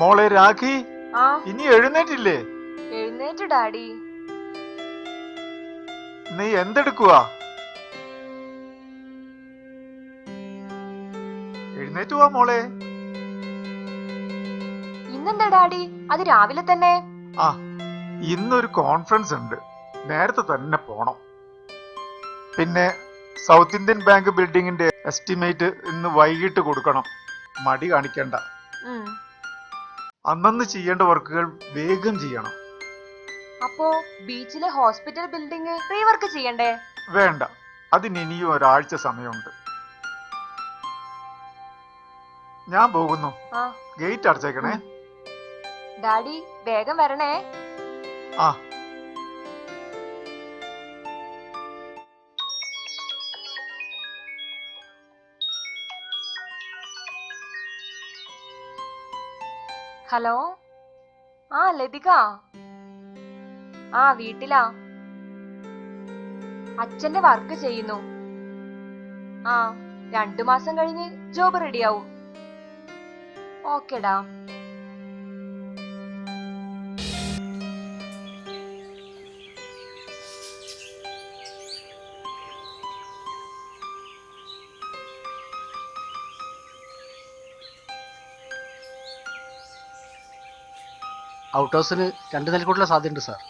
മോളെ രാഖി, ആ ഇനി എഴുന്നേറ്റില്ലേ? എഴുന്നേറ്റ് ഡാഡി. നീ എന്തെടുക്കുവാ? എഴുന്നേറ്റ് പോവാ മോളെ. ഇന്നെന്താ ഡാഡി അത് രാവിലെ തന്നെ? ആ, ഇന്നൊരു കോൺഫറൻസ് ഉണ്ട്, നേരത്തെ തന്നെ പോണം. പിന്നെ സൗത്ത് ഇന്ത്യൻ ബാങ്ക് ബിൽഡിങ്ങിന്റെ എസ്റ്റിമേറ്റ് ഇന്ന് വൈകിട്ട് കൊടുക്കണം. മടി കാണിക്കണ്ട. അന്നന്ന് ചെയ്യേണ്ട വർക്കുകൾ വേഗം ചെയ്യണം. അപ്പോ ബീച്ചിലെ ഹോസ്പിറ്റൽ ബിൽഡിംഗ് റീവർക്ക് ചെയ്യണ്ടേ? വേണ്ട, അതിന് ഇനിയും ഒരാഴ്ച സമയമുണ്ട്. ഞാൻ പോകുന്നു. ഗേറ്റ് അടച്ചേക്കണേ. ഡാഡി വേഗം വരണേ. ആ. ഹലോ. ആ ലതിക. ആ വീട്ടിലാ. അച്ഛന്റെ വർക്ക് ചെയ്യുന്നു. ആ 2 മാസം കഴിഞ്ഞ് ജോബ് റെഡിയാവും. ഓക്കെടാ. ഔട്ട് ഹൗസിന് 2 നിലക്കൂട്ടുള്ള സാധ്യതയുണ്ട് സാർ.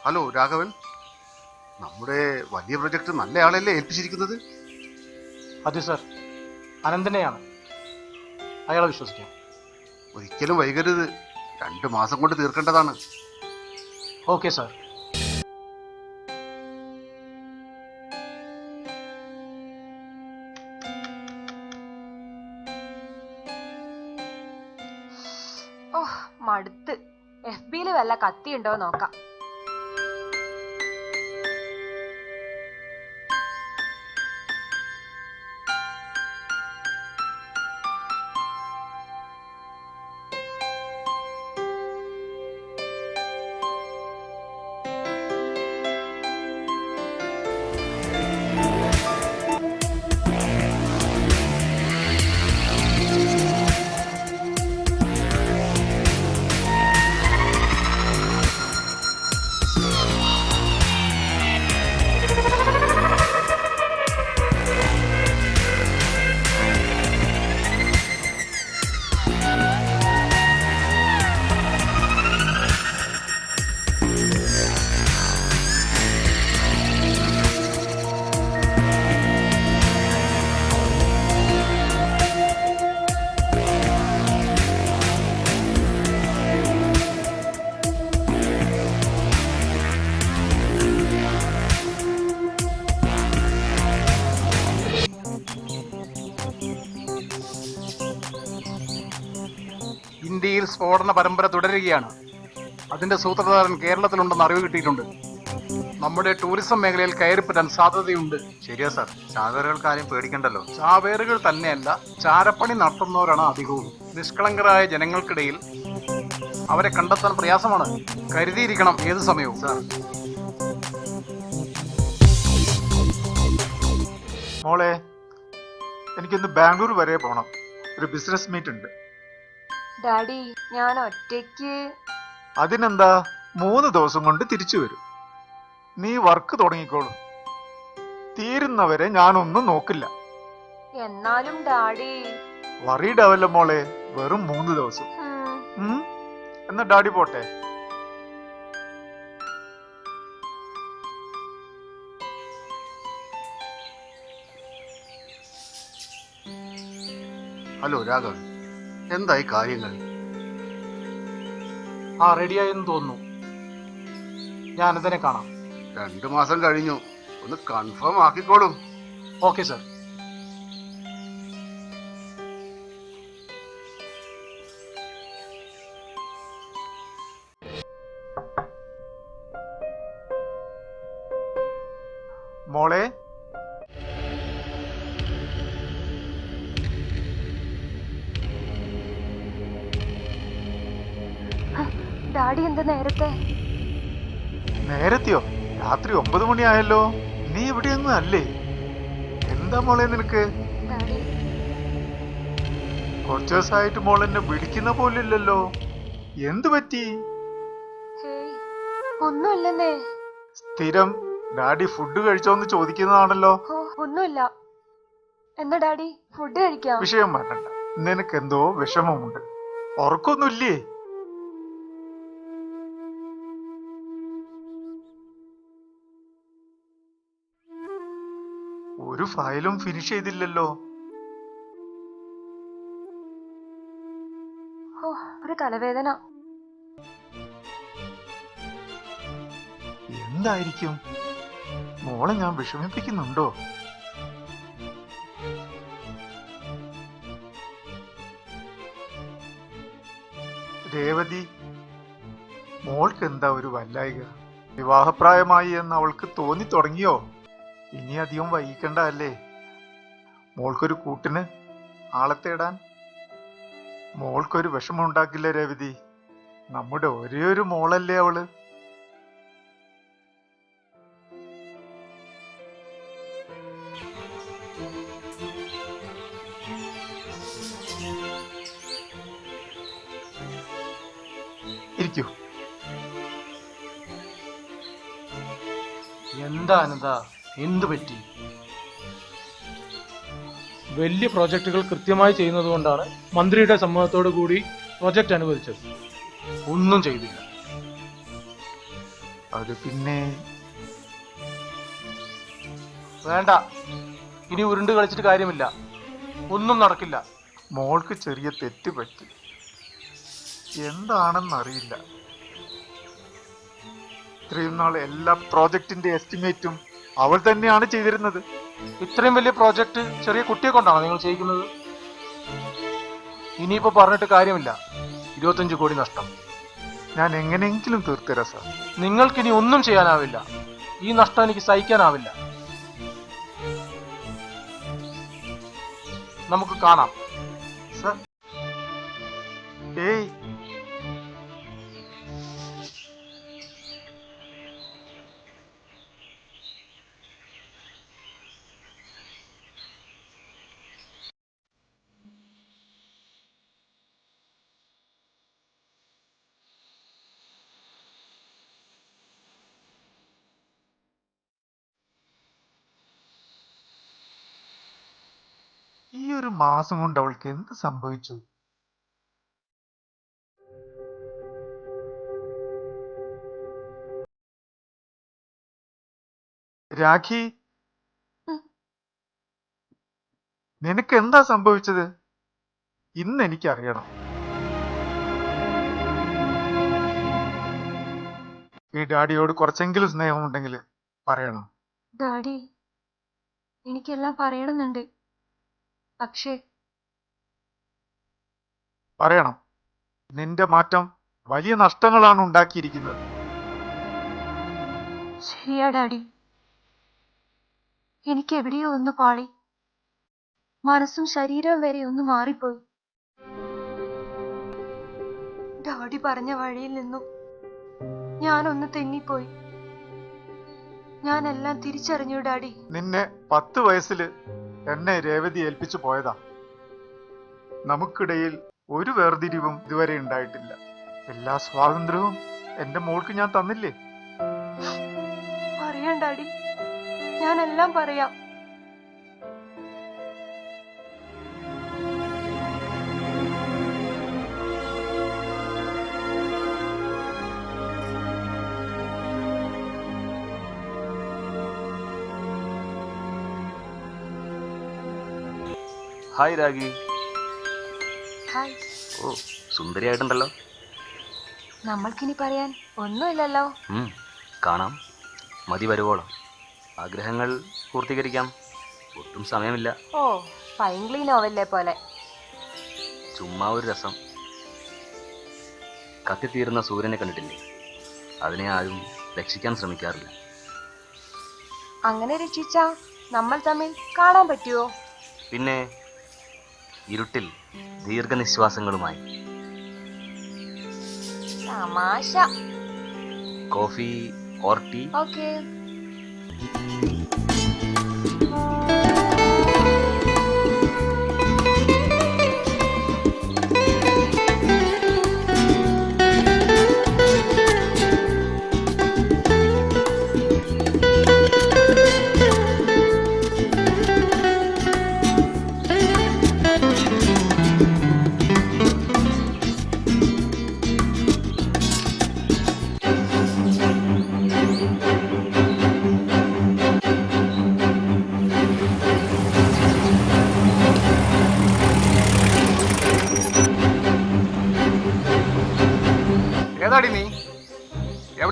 ഹലോ രാഘവൻ, നമ്മുടെ വലിയ പ്രൊജക്ട് നല്ല ആളല്ലേ ഏൽപ്പിച്ചിരിക്കുന്നത്? അതെ സാർ, അനന്തനെയാണ്. അയാളെ വിശ്വസിക്കാം. ഒരിക്കലും വൈകരുത്, 2 മാസം കൊണ്ട് തീർക്കേണ്ടതാണ്. Okay sir. മടുത്ത്. FB-ല് വല്ല കത്തിയുണ്ടോ നോക്കാം. ഇന്ത്യയിൽ സ്ഫോടന പരമ്പര തുടരുകയാണ്. അതിന്റെ സൂത്രധാരൻ കേരളത്തിലുണ്ടെന്ന് അറിവ് കിട്ടിയിട്ടുണ്ട്. നമ്മുടെ ടൂറിസം മേഖലയിൽ കയറിപ്പറ്റാൻ സാധ്യതയുണ്ട്. ശരിയാ സാർ, ചാവേറുകൾക്ക് ആരും പേടിക്കണ്ടല്ലോ. ചാവേറുകൾ തന്നെയല്ല, ചാരപ്പണി നടത്തുന്നവരാണ് അധികവും. നിഷ്കളങ്കരായ ജനങ്ങൾക്കിടയിൽ അവരെ കണ്ടെത്താൻ പ്രയാസമാണ്. കരുതിയിരിക്കണം ഏത് സമയവും. സാർ, മോളെ, എനിക്കൊന്ന് ബാംഗ്ലൂർ വരെ പോണം. ഒരു ബിസിനസ് മീറ്റ് ഉണ്ട്. ഡാഡി ഞാൻ ഒറ്റയ്ക്ക്. അതിനെന്താ, 3 ദിവസം കൊണ്ട് തിരിച്ചു വരും. നീ വർക്ക് തുടങ്ങിക്കോളൂ. തീരുന്നവരെ ഞാനൊന്നും നോക്കില്ല. എന്നാലും ഡാഡി. വറീഡ് ആവല്ലോ മോളെ, വെറും 3 ദിവസം. എന്നാ ഡാഡി പോട്ടെ. ഹലോ രാഘവൻ, എന്തായി കാര്യങ്ങൾ? റെഡിയായെന്ന് തോന്നുന്നു. ഞാൻ അനന്തനെ കാണാം. 2 മാസം കഴിഞ്ഞു, ഒന്ന് കൺഫേം ആക്കിക്കോളൂ. Okay sir. മോളെ, ഡാഡി എന്താ നേരത്തെ? നേരത്തെയോ? രാത്രി 9 മണിയായല്ലോ. നീ ഇവിടെയൊന്നും അല്ലേ? എന്താ മോളെ നിനക്ക്? ഡാഡി കുറച്ചു ദിവസമായിട്ട് മോൾ എന്നെ വിളിക്കുന്ന പോലില്ലല്ലോ, എന്തു പറ്റി? ഹേയ് ഒന്നുമില്ലെന്നേ. സ്ഥിരം ഡാഡി ഫുഡ് കഴിച്ചോന്ന് ചോദിക്കുന്നതാണല്ലോ. ഓ ഒന്നുമില്ല. എന്നാ ഡാഡി ഫുഡ് കഴിക്കാം. വിഷയം മാറ്റണ്ട, നിനക്ക് എന്തോ വിഷമമുണ്ട്. ഉറക്കൊന്നുമില്ലേ? ഒരു ഫയലും ഫിനിഷ് ചെയ്തില്ലല്ലോ. ഓ ഒരു തലവേദന. എന്തായിരിക്കും? മോളെ ഞാൻ വിഷമിപ്പിക്കുന്നുണ്ടോ? രേവതി, മോൾക്ക് എന്താ ഒരു വല്ലായിക? വിവാഹപ്രായമായി എന്ന് അവൾക്ക് തോന്നി തുടങ്ങിയോ? ഇനി അധികം വൈകിക്കണ്ട അല്ലേ? മോൾക്കൊരു കൂട്ടിന് ആളെ തേടാൻ. മോൾക്കൊരു വിഷമം ഉണ്ടാക്കില്ല രേവതി, നമ്മുടെ ഒരേ ഒരു മോളല്ലേ അവള്. ഇരിക്കൂ. എന്താ അനന്ത, എന്തു പറ്റി? വലിയ പ്രോജക്റ്റുകൾ കൃത്യമായി ചെയ്യുന്നത് കൊണ്ടാണ് മന്ത്രിയുടെ സമ്മതത്തോടു കൂടി പ്രോജക്റ്റ് അനുവദിച്ചത്. ഒന്നും ചെയ്തില്ല. അത് പിന്നെ വേണ്ട, ഇനി ഉരുണ്ട് കളിച്ചിട്ട് കാര്യമില്ല. ഒന്നും നടക്കില്ല. മോൾക്ക് ചെറിയ തെറ്റ് പറ്റി, എന്താണെന്നറിയില്ല. ഇത്രയും നാൾ എല്ലാ പ്രോജക്റ്റിന്റെ എസ്റ്റിമേറ്റും അവൾ തന്നെയാണ് ചെയ്തിരുന്നത്. ഇത്രയും വലിയ പ്രോജക്റ്റ് ചെറിയ കുട്ടിയെ കൊണ്ടാണോ നിങ്ങൾ ചെയ്യിക്കുന്നത്? ഇനിയിപ്പോ പറഞ്ഞിട്ട് കാര്യമില്ല. 25 കോടി നഷ്ടം. ഞാൻ എങ്ങനെയെങ്കിലും തീർത്തരാം സാർ. നിങ്ങൾക്കിനി ഒന്നും ചെയ്യാനാവില്ല. ഈ നഷ്ടം എനിക്ക് സഹിക്കാനാവില്ല. നമുക്ക് കാണാം. സാർ ഏയ്, ഈ ഒരു മാസം കൊണ്ട് അവൾക്ക് എന്ത് സംഭവിച്ചു? രാഖി, നിനക്ക് എന്താ സംഭവിച്ചത്? ഇന്ന് എനിക്കറിയണം. ഈ ഡാഡിയോട് കുറച്ചെങ്കിലും സ്നേഹമുണ്ടെങ്കിൽ പറയണം. ഡാഡി എനിക്കെല്ലാം പറയണമെന്നുണ്ട്, പക്ഷേ പറയണം. നിന്റെ മാറ്റം വലിയ നഷ്ടങ്ങളാണ് ഉണ്ടാക്കിയിരിക്കുന്നത്. ശരിയാ ഡാഡി, എനിക്ക് എവിടെയോ ഒന്ന് പാളി. മനസ്സും ശരീരവും വരെ ഒന്ന് മാറിപ്പോയി. ഡാഡി പറഞ്ഞ വഴിയിൽ നിന്നും ഞാനൊന്ന് തെന്നിപ്പോയി. ഞാനെല്ലാം തിരിച്ചറിഞ്ഞു ഡാഡി. നിന്നെ 10 വയസ്സില് എന്നെ രേവതി ഏൽപ്പിച്ചു പോയതാ. നമുക്കിടയിൽ ഒരു വേർതിരിവും ഇതുവരെ ഉണ്ടായിട്ടില്ല. എല്ലാ സ്വാതന്ത്ര്യവും എന്റെ മോൾക്ക് ഞാൻ തന്നില്ലേ? പറയാം ഡാഡി, ഞാനെല്ലാം പറയാം. ഹായ് രാഗി. ഹായ്. ഓ, സുന്ദരിയായിട്ടുണ്ടല്ലോ. നമ്മൾക്കിനി പറയാൻ ഒന്നുമില്ലല്ലോ. കാണാം, മതി വരുവോളം. ആഗ്രഹങ്ങൾ പൂർത്തീകരിക്കാം. ഒട്ടും സമയമില്ല. ഓ, പൈങ്കിളി നോവലിലെ പോലെ. ചുമ്മാ ഒരു രസം. കത്തിത്തീരുന്ന സൂര്യനെ കണ്ടിട്ടില്ലേ? അതിനെ ആരും രക്ഷിക്കാൻ ശ്രമിക്കാറില്ല. അങ്ങനെ രക്ഷിച്ചാ നമ്മൾ തമ്മിൽ കാണാൻ പറ്റുമോ? പിന്നെ ഇരുട്ടിൽ ദീർഘനിശ്വാസങ്ങളുമായി. തമാശ. Coffee or tea? ഓക്കേ.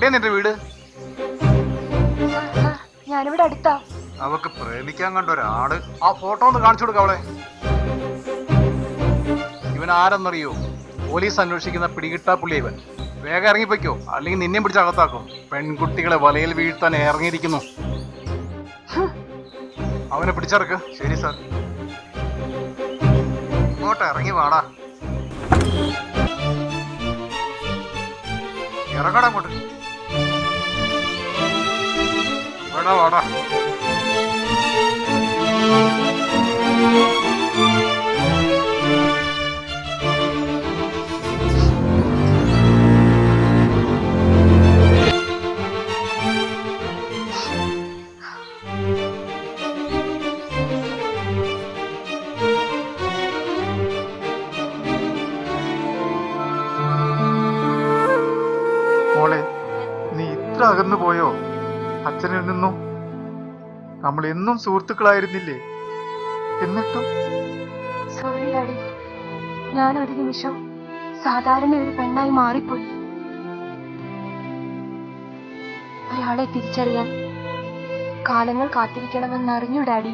എവിടെയാ നിന്റെ വീട്? സാർ, സാർ, ഞാനിവിടെ അടുത്താ. അവക്ക് പ്രേമിക്കാൻ കണ്ട ഒരാള്. ആ ഫോട്ടോ ഒന്ന് കാണിച്ചു കൊടുക്ക അവളെ. ഇവൻ ആരെന്നറിയോ? പോലീസ് അന്വേഷിക്കുന്ന പിടികിട്ടാ പുള്ളി ഇവൻ. വേഗം ഇറങ്ങിപ്പോയ്ക്കോ, അല്ലെങ്കിൽ നിന്നെയും പിടിച്ച് അകത്താക്കും. പെൺകുട്ടികളെ വലയിൽ വീഴ്ത്താൻ ഇറങ്ങിയിരിക്കുന്നു. അവനെ പിടിച്ചിറക്ക്. ശരി സാർ. ഇങ്ങോട്ട് ഇറങ്ങി വാടാ. ഇറങ്ങടാ അങ്ങോട്ട്. വാടാ വാടാ. മോളെ, നീ ഇത്ര അകന്നു പോയോ അച്ഛനിൽ നിന്നും? നമ്മൾ എന്നും സുഹൃത്തുക്കളായിരുന്നില്ലേ? എന്നിട്ടും സോറി ഡാഡി, ഞാൻ ഒരു നിമിഷം സാധാരണ ഒരു പെണ്ണായി മാറിപ്പോയി. ഒരാളെ തിരിച്ചറിയാൻ കാലങ്ങൾ കാത്തിരിക്കണമെന്നറിഞ്ഞു ഡാഡി.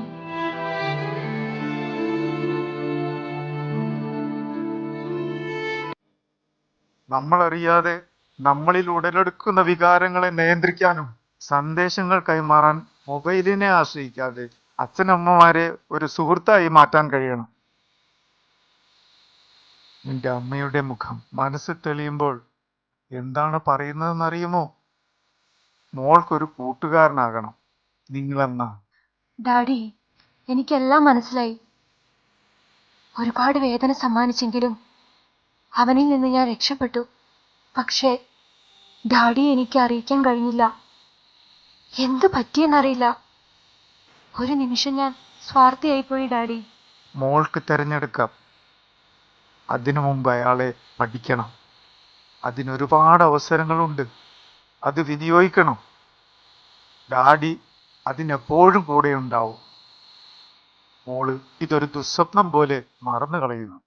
നമ്മളറിയാതെ നമ്മളിൽ ഉടലെടുക്കുന്ന വികാരങ്ങളെ നിയന്ത്രിക്കാനും സന്ദേശങ്ങൾ കൈമാറാൻ മൊബൈലിനെ ആശ്രയിക്കാതെ അച്ഛനമ്മമാരെ ഒരു സുഹൃത്തായി മാറ്റാൻ കഴിയണം. നിന്റെ അമ്മയുടെ മുഖം മനസ്സിൽ തെളിയുമ്പോൾ എന്താണ് പറയുന്നതെന്നറിയുമോ? മോൾക്കൊരു കൂട്ടുകാരനാകണം നിങ്ങളെന്ന. ഡാഡി, എനിക്കെല്ലാം മനസ്സിലായി. ഒരുപാട് വേദന സമ്മാനിച്ചെങ്കിലും അവനിൽ നിന്ന് ഞാൻ രക്ഷപ്പെട്ടു. പക്ഷേ ഡാഡി എനിക്ക് അറിയിക്കാൻ കഴിഞ്ഞില്ല. എന്തു പറ്റിയെന്നറിയില്ല. ഒരു നിമിഷം ഞാൻ സ്വാർത്ഥിയായിപ്പോയി ഡാഡി. മോൾക്ക് തിരഞ്ഞെടുക്കാം. അതിനു മുമ്പ് അയാളെ പഠിക്കണം. അതിനൊരുപാട് അവസരങ്ങളുണ്ട്. അത് വിനിയോഗിക്കണം. ഡാഡി അതിനെപ്പോഴും കൂടെ ഉണ്ടാവും. മോള് ഇതൊരു ദുസ്വപ്നം പോലെ മറന്നു കളയുന്നു.